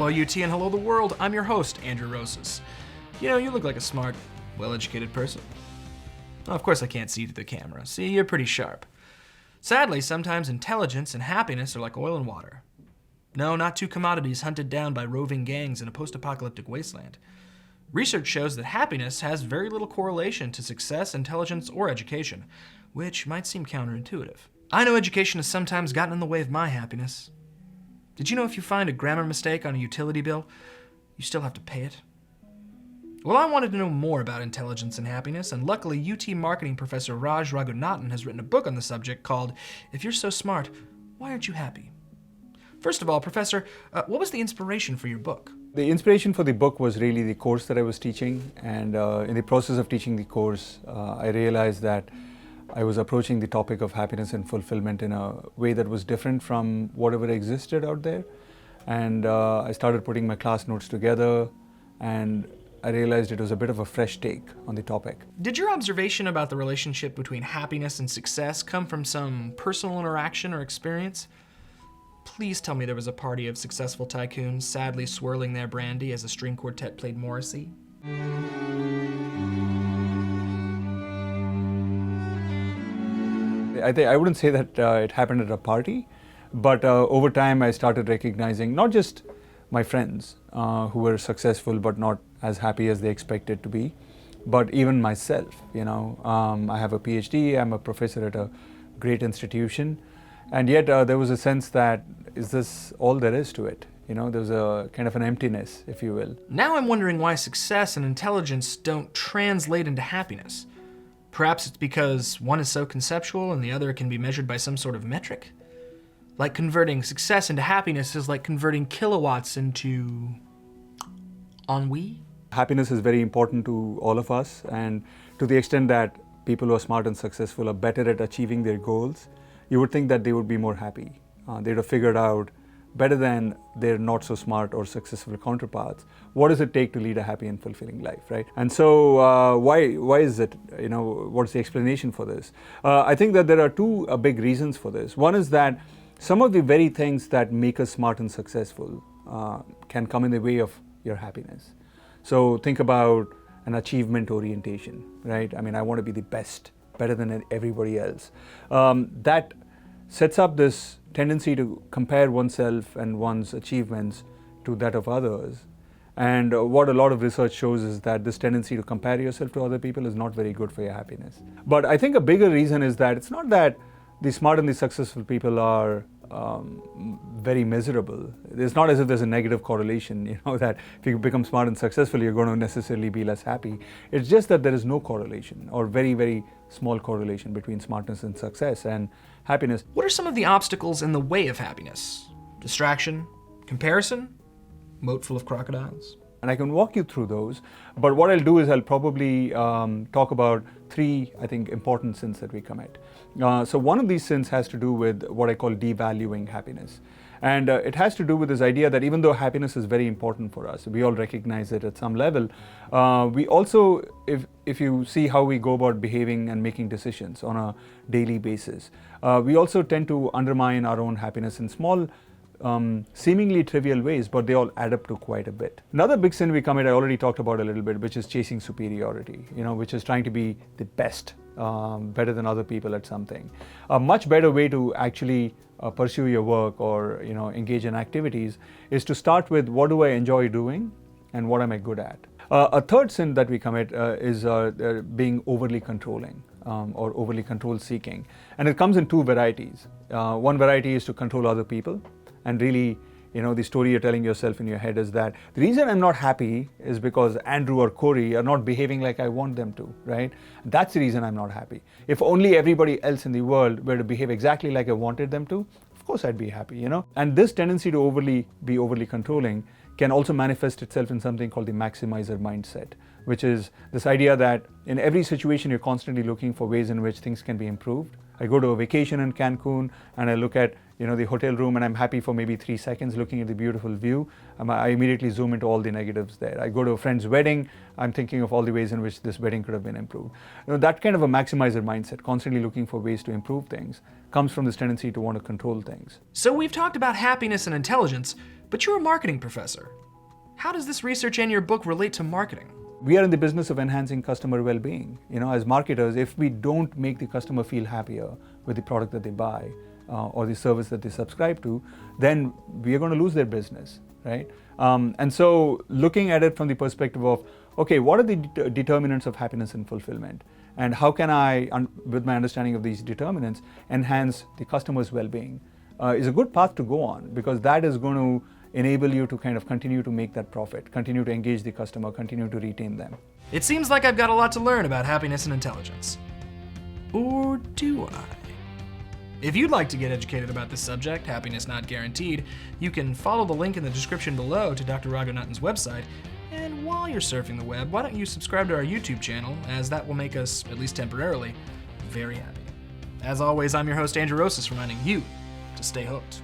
Hello UT and hello the world, I'm your host, Andrew Rosas. You know, you look like a smart, well-educated person. Well, of course I can't see you through the camera. See, you're pretty sharp. Sadly, sometimes intelligence and happiness are like oil and water. No, not two commodities hunted down by roving gangs in a post-apocalyptic wasteland. Research shows that happiness has very little correlation to success, intelligence, or education, which might seem counterintuitive. I know education has sometimes gotten in the way of my happiness. Did you know if you find a grammar mistake on a utility bill, you still have to pay it? Well, I wanted to know more about intelligence and happiness, and luckily UT marketing professor Raj Raghunathan has written a book on the subject called If You're So Smart, Why Aren't You Happy? First of all, Professor, what was the inspiration for your book? The inspiration for the book was really the course that I was teaching, and in the process of teaching the course, I realized that I was approaching the topic of happiness and fulfillment in a way that was different from whatever existed out there. And I started putting my class notes together, and I realized it was a bit of a fresh take on the topic. Did your observation about the relationship between happiness and success come from some personal interaction or experience? Please tell me there was a party of successful tycoons sadly swirling their brandy as a string quartet played Morrissey. I wouldn't say that it happened at a party, but over time I started recognizing not just my friends who were successful but not as happy as they expected to be, but even myself. You know, I have a PhD, I'm a professor at a great institution, and yet there was a sense that, is this all there is to it? You know, there's a kind of an emptiness, if you will. Now I'm wondering why success and intelligence don't translate into happiness. Perhaps it's because one is so conceptual and the other can be measured by some sort of metric? Like converting success into happiness is like converting kilowatts into ennui? Happiness is very important to all of us, and to the extent that people who are smart and successful are better at achieving their goals, you would think that they would be more happy. They'd have figured out better than their not so smart or successful counterparts what does it take to lead a happy and fulfilling life, right? And so why is it, you know, what's the explanation for this? I think that there are two big reasons for this. One is that some of the very things that make us smart and successful can come in the way of your happiness. So think about an achievement orientation, right? I mean, I want to be the best, better than everybody else. That sets up this tendency to compare oneself and one's achievements to that of others. And what a lot of research shows is that this tendency to compare yourself to other people is not very good for your happiness. But I think a bigger reason is that it's not that the smart and the successful people are very miserable. It's not as if there's a negative correlation, you know, that if you become smart and successful, you're going to necessarily be less happy. It's just that there is no correlation, or very, very small correlation between smartness and success and happiness. What are some of the obstacles in the way of happiness? Distraction? Comparison? Moat full of crocodiles? And I can walk you through those, but what I'll do is I'll probably talk about three, I think, important sins that we commit. So one of these sins has to do with what I call devaluing happiness. And it has to do with this idea that even though happiness is very important for us, we all recognize it at some level, we also, if you see how we go about behaving and making decisions on a daily basis, we also tend to undermine our own happiness in small, seemingly trivial ways, but they all add up to quite a bit. Another big sin we commit, I already talked about a little bit, which is chasing superiority, you know, which is trying to be the best, better than other people at something. A much better way to actually pursue your work or, you know, engage in activities is to start with what do I enjoy doing and what am I good at. A third sin that we commit is being overly controlling. Or overly control seeking. And it comes in two varieties. One variety is to control other people. And really, you know, the story you're telling yourself in your head is that the reason I'm not happy is because Andrew or Corey are not behaving like I want them to, right? That's the reason I'm not happy. If only everybody else in the world were to behave exactly like I wanted them to, of course I'd be happy, you know? And this tendency to be overly controlling can also manifest itself in something called the maximizer mindset, which is this idea that in every situation you're constantly looking for ways in which things can be improved. I go to a vacation in Cancun and I look at the hotel room and I'm happy for maybe 3 seconds looking at the beautiful view. I immediately zoom into all the negatives there. I go to a friend's wedding, I'm thinking of all the ways in which this wedding could have been improved. That kind of a maximizer mindset, constantly looking for ways to improve things, comes from this tendency to want to control things. So we've talked about happiness and intelligence, but you're a marketing professor. How does this research and your book relate to marketing? We are in the business of enhancing customer well-being. As marketers, if we don't make the customer feel happier with the product that they buy or the service that they subscribe to, then we are going to lose their business, right? And so looking at it from the perspective of, okay, what are the determinants of happiness and fulfillment? And how can I, with my understanding of these determinants, enhance the customer's well-being is a good path to go on, because that is going to enable you to kind of continue to make that profit, continue to engage the customer, continue to retain them. It seems like I've got a lot to learn about happiness and intelligence. Or do I? If you'd like to get educated about this subject, happiness not guaranteed, you can follow the link in the description below to Dr. Raghunathan's website. And while you're surfing the web, why don't you subscribe to our YouTube channel, as that will make us, at least temporarily, very happy. As always, I'm your host, Andrew Rosas, reminding you to stay hooked.